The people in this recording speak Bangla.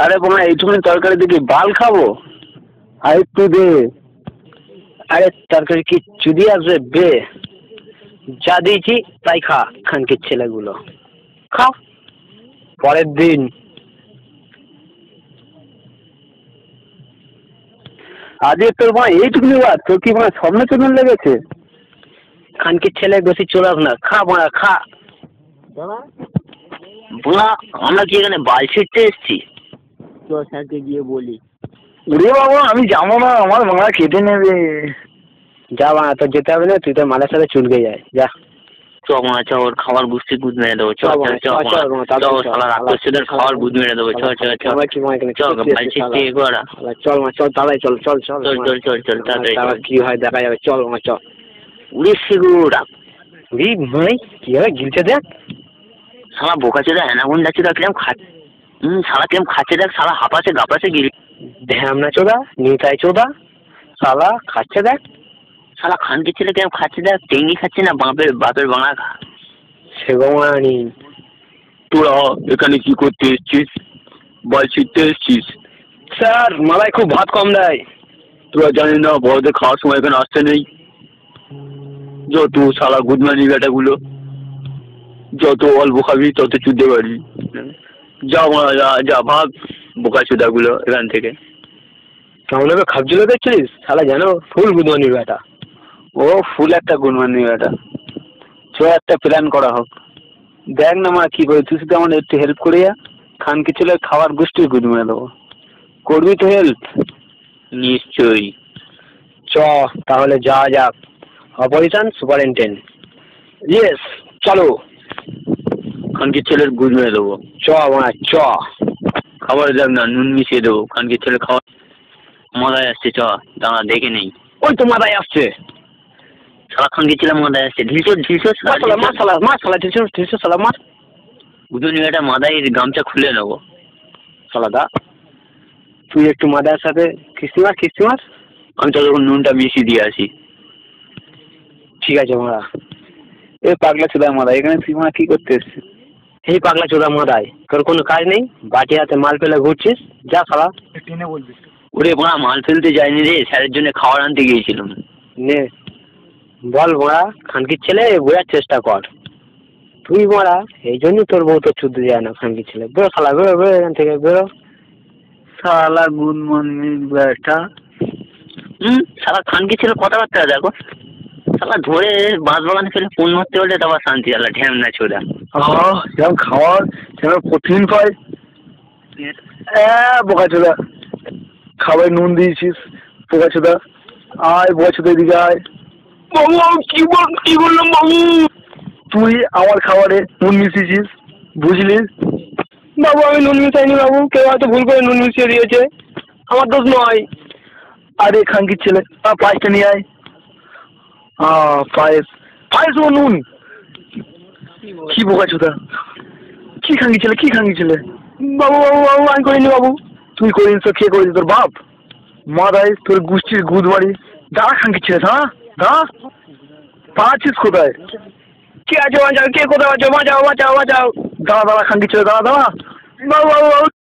আরে বোমা এইটুকুনি তরকারি দেখি বাল খাবো। আর একটু দে। আরে তরকারি কি চুদি আসবে বে? যা দিয়েছি তাই খা, খানকির ছেলেগুলো খা। পরের দিন আজকে তোর মা এইটুকুনি বাদ, তোর কি মানে স্বপ্ন চোদন লেগেছে? খানকির ছেলে বেশি চোরাস না, খা বোনা খা। বোনা আমরা কি এখানে বাল ছিটতে এসছি? তোর স্যারকে গিয়ে বলি। ওরে বাবা আমি যাবো না, আমার মারা কেটে নেবে। যা বানা, তোর যেতে হবে না, তুই তোর মালের সাথে চুলকে যায় যা। চ বোনা চ, ওর খাবার গুষ্টি গুদ মেরে দেবো। চ চ শালা রাক্ষসদের খাবার গুদ মেরে দেবো। চ চ চ বাল ছিটতে এগোরা। চল মা চল, তাড়াতাড়ি চল চল চল চল চল চল তাড়াতাড়ি। কি হয় দেখা যাবে, চল মা চল। উড়ে সিগুড়া উড়ি ভাই কি হবে গিলছে দেখ। শালা বোকাচোদা অ্যানাকোন্ডা চোদা কিরম শালা কিরম খাচ্ছে দেখ, শালা হাঁপাচ্ছে গাপাচ্ছে গিল। ঢ্যামনা চোদা নিতাই চোদা শালা খাচ্ছে দেখ। শালা খানকির ছেলে কিরম খাচ্ছে দেখ, টেঙ্গি খাচ্ছে না বাপের বাংলা খা। সে গোমানি তোরা এখানে কি করতে এসছিস? বল ছিটতে এসছিস? স্যার মালাই খুব ভাত কম দেয়। তোরা জানিস না বড়দের খাওয়ার সময় এখানে আসতে নেই? যত শালা গুদমানি বেটাগুলো, যত অল্প খাবি তত চুদতে পারবি। যা মারা যা যা ভাগ বোকা চোদাগুলো এখান থেকে। কেমন হবে খাবছিল দেখছিস শালা, জানো ফুল গুদমানির বেটা। ও ফুল একটা গুণমানি বেটা। চ একটা প্ল্যান করা হোক। দেখ না মা কি করি, তুই শুধু আমার একটু হেল্প করে যা। খানকি ছেলে খাবার গোষ্ঠীর গুদ মেরে দেবো। করবি তো হেল্প? নিশ্চয়ই। চ তাহলে যাওয়া যাক। Operation superintendent. ইয়েস চলো। খানকির ছেলের গুদ মেরে দেবো। চ মা চ। খাবার দেখ না নুন মিশিয়ে দেবো। খানকির ছেলে খাওয়া মজায় আসছে। চ দাঁড়া দেখে নেই। ওই তো মাথায় আসছে। শালা খানকির ছেলে মজায় আসছে। ঢিলছো শালা মার। গুদনি বেটা মাথায় গামছা খুলে নেবো। শালা দা তুই একটু মাদার সাথে খিস্তি মার। আমি ততক্ষণ নুনটা মিশিয়ে দিয়ে আসি। ঠিক আছে মারা। এ পাগলা চোদা মাদা, এখানে তুই মা কি করতে এসছিস? এই পাগলা চোদা মাদায় তোর কোনো কাজ নেই, বাটি হাতে মাল ফেলে ঘুরছিস। যা শালা টেনে বলবি। ওরে বোনা মাল ফেলতে যাইনি রে, স্যারের জন্য খাবার আনতে গিয়েছিলাম। নে বল মোড়া, খানকির ছেলে বোঝার চেষ্টা কর। তুই মোড়া এই জন্য তোর বউ তোর চুদ্দ যায় না। খানকির ছেলে বেরো শালা, বেরো এখান থেকে বেরো। শালা গুনমনি বেটা। শালা খানকির ছেলে কথাবার্তা দেখো। শালা ধরে বাঁশ বাগানে ফেলে ফোন মারতে বললে তারপর শান্তি। শালা ঢ্যামনা চোদা। যেমন খাওয়ার যেমন প্রোটিন পাই। বোকা চোদা খাবারে নুন দিয়েছিস। বোকা চোদা আয়, বোকা চোদা এদিকে আয়। বাবু কি বললাম বাবু? তুই আমার খাবারে নুন মিশিয়েছিস বুঝলি? বাবু আমি নুন মিশাইনি বাবু, কেউ হয়তো ভুল করে নুন মিশিয়ে দিয়েছে, আমার দোষ নয়। আরে খানকির ছেলে পায়েসটা নিয়ে আয়। পায়েস ও নুন। কি বোকা চোদা, কি খানকি ছেলে। বাবু আমি করিনি বাবু। তুই করিস তো কে করিস? তোর বাপ মাদায় তোর গোষ্ঠীর গুদ বাড়ি। দাঁড়া খানকি ছেলে, দাঁড়া পাচ্ছিস কোথায়? কে আছে বাঁচাও, কে কোথায় আছো? বাঁচাও। দাঁড়া খানকি ছেলে দাঁড়া। বাবু